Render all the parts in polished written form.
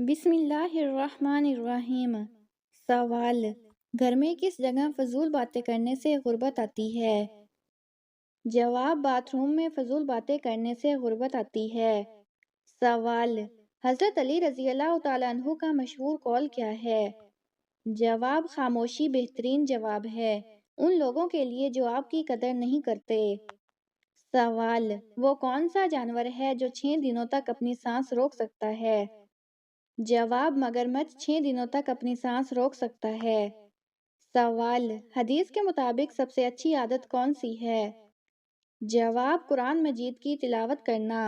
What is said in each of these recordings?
بسم اللہ الرحمن الرحیم۔ سوال: گھر میں کس جگہ فضول باتیں کرنے سے غربت آتی ہے؟ جواب: باتھ روم میں فضول باتیں کرنے سے غربت آتی ہے۔ سوال: حضرت علی رضی اللہ تعالیٰ عنہ کا مشہور قول کیا ہے؟ جواب: خاموشی بہترین جواب ہے ان لوگوں کے لیے جو آپ کی قدر نہیں کرتے۔ سوال: وہ کون سا جانور ہے جو 6 دنوں تک اپنی سانس روک سکتا ہے؟ جواب: مگرمچھ 6 دنوں تک اپنی سانس روک سکتا ہے۔ سوال: حدیث کے مطابق سب سے اچھی عادت کون سی ہے؟ جواب: قرآن مجید کی تلاوت کرنا۔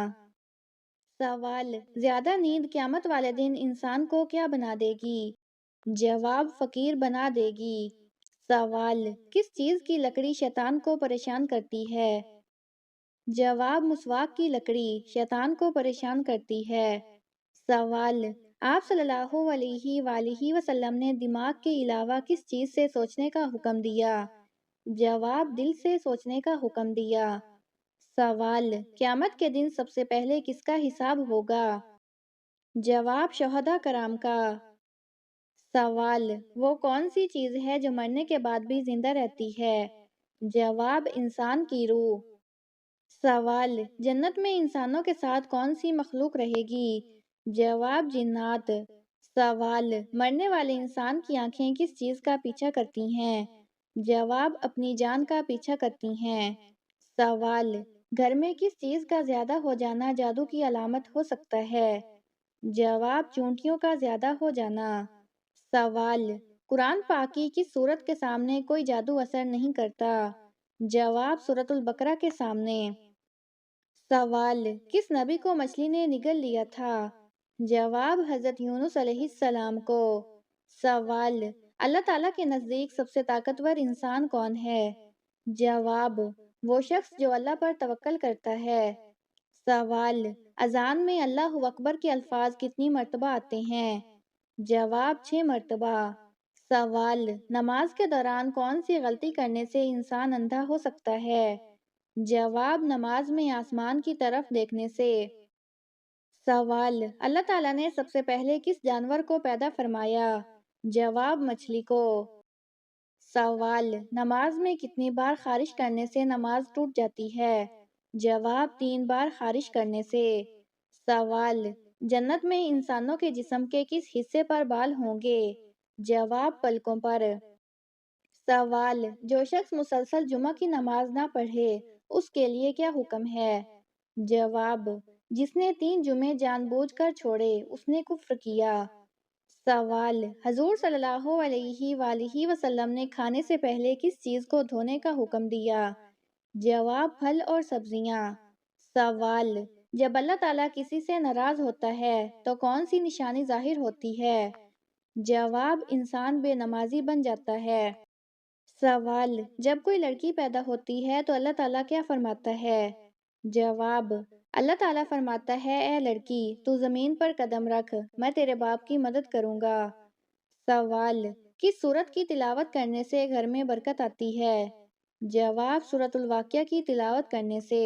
سوال: زیادہ نیند قیامت والے دن انسان کو کیا بنا دے گی؟ جواب: فقیر بنا دے گی۔ سوال: کس چیز کی لکڑی شیطان کو پریشان کرتی ہے؟ جواب: مسواک کی لکڑی شیطان کو پریشان کرتی ہے۔ سوال: آپ صلی اللہ علیہ وآلہ وسلم نے دماغ کے علاوہ کس چیز سے سوچنے کا حکم دیا؟ جواب: دل سے سوچنے کا حکم دیا۔ سوال: قیامت کے دن سب سے پہلے کس کا حساب ہوگا؟ جواب: شہداء کرام کا۔ سوال: وہ کون سی چیز ہے جو مرنے کے بعد بھی زندہ رہتی ہے؟ جواب: انسان کی روح۔ سوال: جنت میں انسانوں کے ساتھ کون سی مخلوق رہے گی؟ جواب: جنات۔ سوال: مرنے والے انسان کی آنکھیں کس چیز کا پیچھا کرتی ہیں؟ جواب: اپنی جان کا پیچھا کرتی ہیں۔ سوال: گھر میں کس چیز کا زیادہ ہو جانا جادو کی علامت ہو سکتا ہے؟ جواب: چونٹیوں کا زیادہ ہو جانا۔ سوال: قرآن پاک کی کس سورت کے سامنے کوئی جادو اثر نہیں کرتا؟ جواب: سورۃ البقرہ کے سامنے۔ سوال: کس نبی کو مچھلی نے نگل لیا تھا؟ جواب: حضرت یونس علیہ السلام کو۔ سوال: اللہ تعالیٰ کے نزدیک سب سے طاقتور انسان کون ہے؟ جواب: وہ شخص جو اللہ پر توکل کرتا ہے۔ سوال: اذان میں اللہ اکبر کے الفاظ کتنی مرتبہ آتے ہیں؟ جواب: 6 مرتبہ۔ سوال: نماز کے دوران کون سی غلطی کرنے سے انسان اندھا ہو سکتا ہے؟ جواب: نماز میں آسمان کی طرف دیکھنے سے۔ سوال: اللہ تعالیٰ نے سب سے پہلے کس جانور کو پیدا فرمایا؟ جواب: مچھلی کو۔ سوال: نماز میں کتنی بار خارش کرنے سے نماز ٹوٹ جاتی ہے؟ جواب: 3 بار خارش کرنے سے۔ سوال: جنت میں انسانوں کے جسم کے کس حصے پر بال ہوں گے؟ جواب: پلکوں پر۔ سوال: جو شخص مسلسل جمعہ کی نماز نہ پڑھے اس کے لیے کیا حکم ہے؟ جواب: جس نے 3 جمعے جان بوجھ کر چھوڑے اس نے کفر کیا۔ سوال: حضور صلی اللہ علیہ وآلہ وسلم نے کھانے سے پہلے کس چیز کو دھونے کا حکم دیا؟ جواب: پھل اور سبزیاں۔ سوال: جب اللہ تعالیٰ کسی سے ناراض ہوتا ہے تو کون سی نشانی ظاہر ہوتی ہے؟ جواب: انسان بے نمازی بن جاتا ہے۔ سوال: جب کوئی لڑکی پیدا ہوتی ہے تو اللہ تعالیٰ کیا فرماتا ہے؟ جواب: اللہ تعالیٰ فرماتا ہے اے لڑکی تو زمین پر قدم رکھ میں تیرے باپ کی مدد کروں گا۔ سوال: کس سورت کی تلاوت کرنے سے گھر میں برکت آتی ہے؟ جواب: سورۃ الواقعہ کی تلاوت کرنے سے۔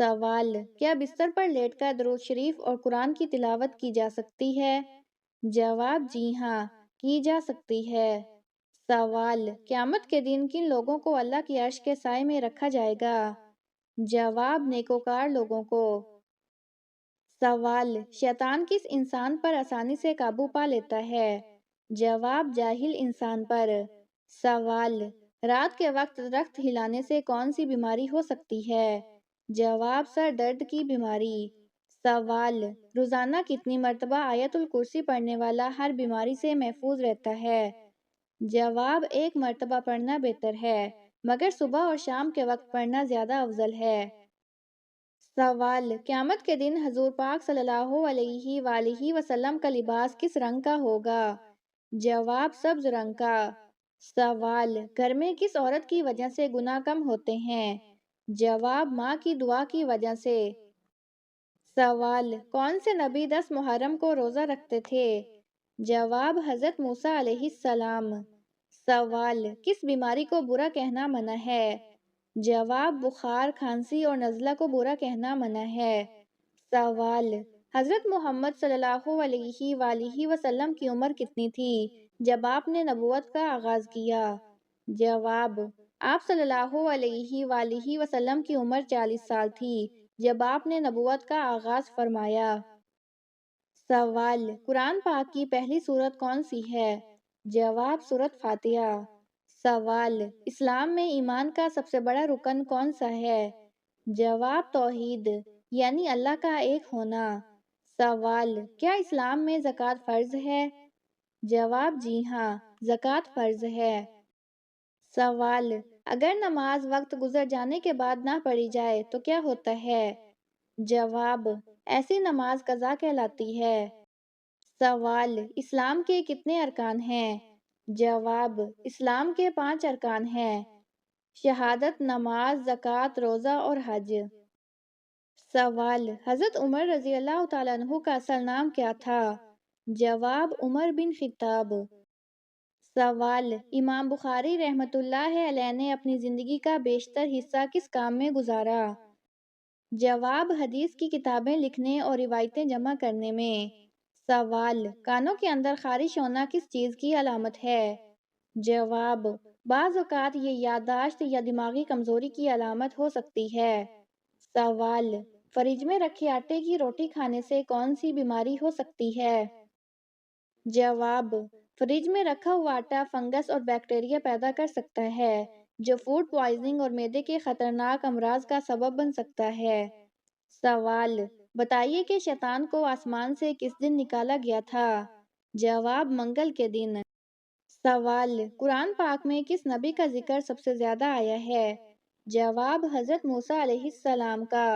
سوال: کیا بستر پر لیٹ کر درود شریف اور قرآن کی تلاوت کی جا سکتی ہے؟ جواب: جی ہاں کی جا سکتی ہے۔ سوال: قیامت کے دن کن لوگوں کو اللہ کی عرش کے سائے میں رکھا جائے گا؟ جواب: نیکوکار لوگوں کو۔ سوال: شیطان کس انسان پر آسانی سے قابو پا لیتا ہے؟ جواب: جاہل انسان پر۔ سوال: رات کے وقت درخت ہلانے سے کون سی بیماری ہو سکتی ہے؟ جواب: سر درد کی بیماری۔ سوال: روزانہ کتنی مرتبہ آیت الکرسی پڑھنے والا ہر بیماری سے محفوظ رہتا ہے؟ جواب: 1 مرتبہ پڑھنا بہتر ہے مگر صبح اور شام کے وقت پڑھنا زیادہ افضل ہے۔ سوال: قیامت کے دن حضور پاک صلی اللہ علیہ وآلہ وسلم کا لباس کس رنگ کا ہوگا؟ جواب: سبز رنگ کا۔ سوال: گھر میں کس عورت کی وجہ سے گناہ کم ہوتے ہیں؟ جواب: ماں کی دعا کی وجہ سے۔ سوال: کون سے نبی 10 محرم کو روزہ رکھتے تھے؟ جواب: حضرت موسیٰ علیہ السلام۔ سوال: کس بیماری کو برا کہنا منع ہے؟ جواب: بخار، کھانسی اور نزلہ کو برا کہنا منع ہے۔ سوال: حضرت محمد صلی اللہ علیہ وآلہ وسلم کی عمر کتنی تھی جب آپ نے نبوت کا آغاز کیا؟ جواب: آپ صلی اللہ علیہ وآلہ وسلم کی عمر 40 سال تھی جب آپ نے نبوت کا آغاز فرمایا۔ سوال: قرآن پاک کی پہلی سورت کون سی ہے؟ جواب: سورت فاتحہ۔ سوال: اسلام میں ایمان کا سب سے بڑا رکن کون سا ہے؟ جواب: توحید، یعنی اللہ کا ایک ہونا۔ سوال: کیا اسلام میں زکوٰۃ فرض ہے؟ جواب: جی ہاں، زکوٰۃ فرض ہے۔ سوال: اگر نماز وقت گزر جانے کے بعد نہ پڑھی جائے تو کیا ہوتا ہے؟ جواب: ایسی نماز قضا کہلاتی ہے۔ سوال: اسلام کے کتنے ارکان ہیں؟ جواب: اسلام کے 5 ارکان ہیں: شہادت، نماز، زکوٰۃ، روزہ اور حج۔ سوال: حضرت عمر رضی اللہ تعالیٰ عنہ کا اصل نام کیا تھا؟ جواب: عمر بن خطاب۔ سوال: امام بخاری رحمۃ اللہ علیہ نے اپنی زندگی کا بیشتر حصہ کس کام میں گزارا؟ جواب: حدیث کی کتابیں لکھنے اور روایتیں جمع کرنے میں۔ سوال: کانوں کے اندر خارش ہونا کس چیز کی علامت ہے؟ جواب: بعض اوقات یہ یادداشت یا دماغی کمزوری کی علامت ہو سکتی ہے۔ سوال: فریج میں رکھے آٹے کی روٹی کھانے سے کون سی بیماری ہو سکتی ہے؟ جواب: فریج میں رکھا ہوا آٹا فنگس اور بیکٹیریا پیدا کر سکتا ہے جو فوڈ پوائزننگ اور معدے کے خطرناک امراض کا سبب بن سکتا ہے۔ سوال: بتائیے کہ شیطان کو آسمان سے کس دن نکالا گیا تھا؟ جواب: منگل کے دن۔ سوال: قرآن پاک میں کس نبی کا ذکر سب سے زیادہ آیا ہے؟ جواب: حضرت موسیٰ علیہ السلام کا۔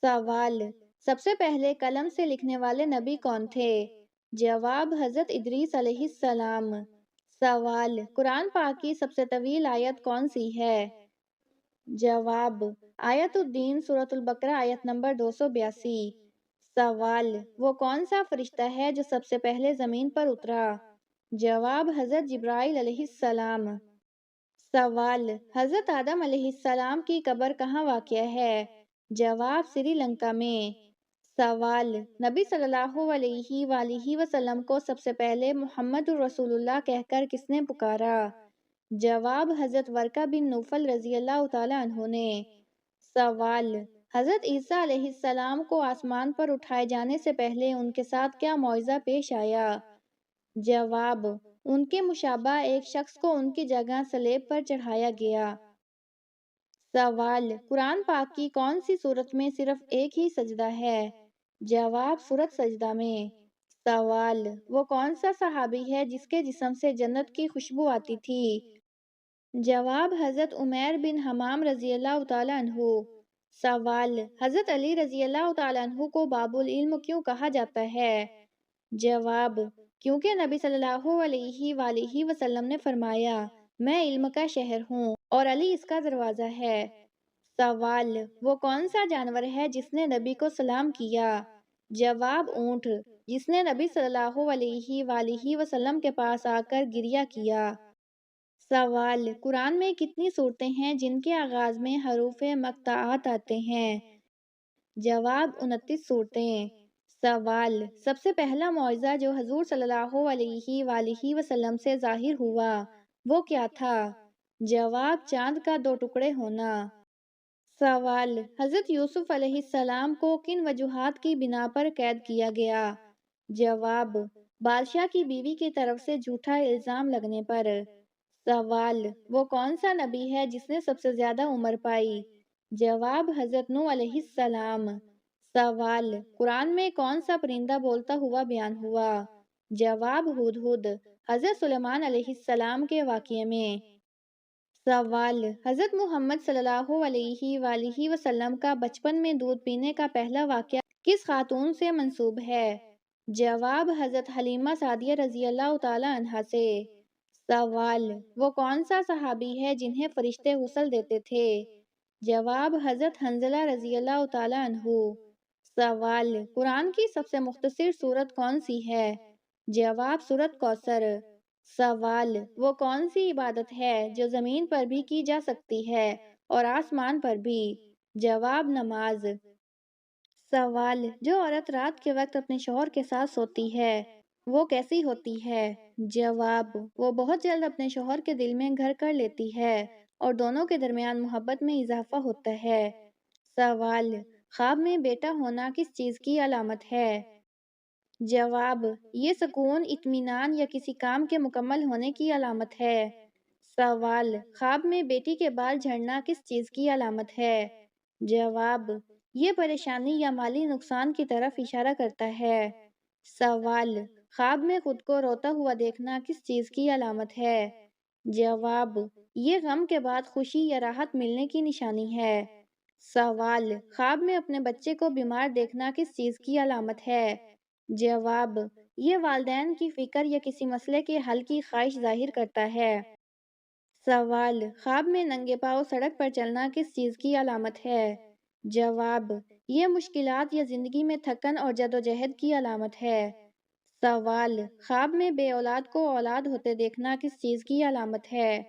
سوال: سب سے پہلے قلم سے لکھنے والے نبی کون تھے؟ جواب: حضرت ادریس علیہ السلام۔ سوال: قرآن پاک کی سب سے طویل آیت کون سی ہے؟ جواب: آیت الدین سورۃ البقرہ آیت نمبر 282۔ سوال: وہ کون سا فرشتہ ہے جو سب سے پہلے زمین پر اترا؟ جواب: حضرت جبرائیل علیہ السلام۔ سوال: حضرت آدم علیہ السلام کی قبر کہاں واقع ہے؟ جواب: سری لنکا میں۔ سوال: نبی صلی اللہ علیہ وآلہ وسلم کو سب سے پہلے محمد الرسول اللہ کہہ کر کس نے پکارا؟ جواب: حضرت ورقہ بن نوفل رضی اللہ تعالیٰ عنہ نے۔ سوال: حضرت عیسیٰ علیہ السلام کو آسمان پر اٹھائے جانے سے پہلے ان کے ساتھ کیا معجزہ پیش آیا؟ جواب: ان کے مشابہ ایک شخص کو ان کی جگہ صلیب پر چڑھایا گیا۔ سوال: قرآن پاک کی کون سی سورت میں صرف ایک ہی سجدہ ہے؟ جواب: سورۃ سجدہ میں۔ سوال: وہ کون سا صحابی ہے جس کے جسم سے جنت کی خوشبو آتی تھی؟ جواب: حضرت عمیر بن حمام رضی اللہ تعالیٰ عنہ۔ سوال: حضرت علی رضی اللہ تعالیٰ عنہ کو باب العلم کیوں کہا جاتا ہے؟ جواب: کیونکہ نبی صلی اللہ علیہ وآلہ وسلم نے فرمایا، میں علم کا شہر ہوں اور علی اس کا دروازہ ہے۔ سوال: وہ کون سا جانور ہے جس نے نبی کو سلام کیا؟ جواب: اونٹ، جس نے نبی صلی اللہ علیہ وآلہ وسلم کے پاس آ کر گریہ کیا۔ سوال: قرآن میں کتنی صورتیں ہیں جن کے آغاز میں حروف مقطعات آتے ہیں؟ جواب: 29 صورتیں۔ سوال: سب سے پہلا معجزہ جو حضور صلی اللہ علیہ وآلہ وسلم سے ظاہر ہوا وہ کیا تھا؟ جواب: چاند کا 2 ٹکڑے ہونا۔ سوال: حضرت یوسف علیہ السلام کو کن وجوہات کی بنا پر قید کیا گیا؟ جواب: بادشاہ کی بیوی کی طرف سے جھوٹا الزام لگنے پر۔ سوال: وہ کون سا نبی ہے جس نے سب سے زیادہ عمر پائی؟ جواب: حضرت نوح علیہ السلام۔ سوال: قرآن میں کون سا پرندہ بولتا ہوا بیان ہوا؟ جواب: ہدہد، حضرت سلیمان علیہ السلام کے واقعے میں۔ سوال: حضرت محمد صلی اللہ علیہ وآلہ وسلم کا بچپن میں دودھ پینے کا پہلا واقعہ کس خاتون سے منسوب ہے؟ جواب: حضرت حلیمہ سعدیہ رضی اللہ تعالیٰ عنہا سے۔ سوال: وہ کون سا صحابی ہے جنہیں فرشتے غسل دیتے تھے؟ جواب: حضرت حنظلہ رضی اللہ تعالیٰ عنہ۔ سوال: قرآن کی سب سے مختصر سورت کون سی ہے؟ جواب: سورۃ کوثر۔ سوال: وہ کون سی عبادت ہے جو زمین پر بھی کی جا سکتی ہے اور آسمان پر بھی؟ جواب: نماز۔ سوال: جو عورت رات کے وقت اپنے شوہر کے ساتھ سوتی ہے وہ کیسی ہوتی ہے؟ جواب: وہ بہت جلد اپنے شوہر کے دل میں گھر کر لیتی ہے اور دونوں کے درمیان محبت میں اضافہ ہوتا ہے۔ سوال: خواب میں بیٹا ہونا کس چیز کی علامت ہے؟ جواب: یہ سکون، اطمینان یا کسی کام کے مکمل ہونے کی علامت ہے۔ سوال: خواب میں بیٹی کے بال جھڑنا کس چیز کی علامت ہے؟ جواب: یہ پریشانی یا مالی نقصان کی طرف اشارہ کرتا ہے۔ سوال: خواب میں خود کو روتا ہوا دیکھنا کس چیز کی علامت ہے؟ جواب: یہ غم کے بعد خوشی یا راحت ملنے کی نشانی ہے۔ سوال: خواب میں اپنے بچے کو بیمار دیکھنا کس چیز کی علامت ہے؟ جواب: یہ والدین کی فکر یا کسی مسئلے کے حل کی خواہش ظاہر کرتا ہے۔ سوال: خواب میں ننگے پاؤں سڑک پر چلنا کس چیز کی علامت ہے؟ جواب: یہ مشکلات یا زندگی میں تھکن اور جدوجہد کی علامت ہے۔ سوال: خواب میں بے اولاد کو اولاد ہوتے دیکھنا کس چیز کی علامت ہے؟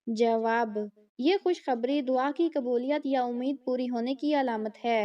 جواب: یہ خوشخبری، دعا کی قبولیت یا امید پوری ہونے کی علامت ہے۔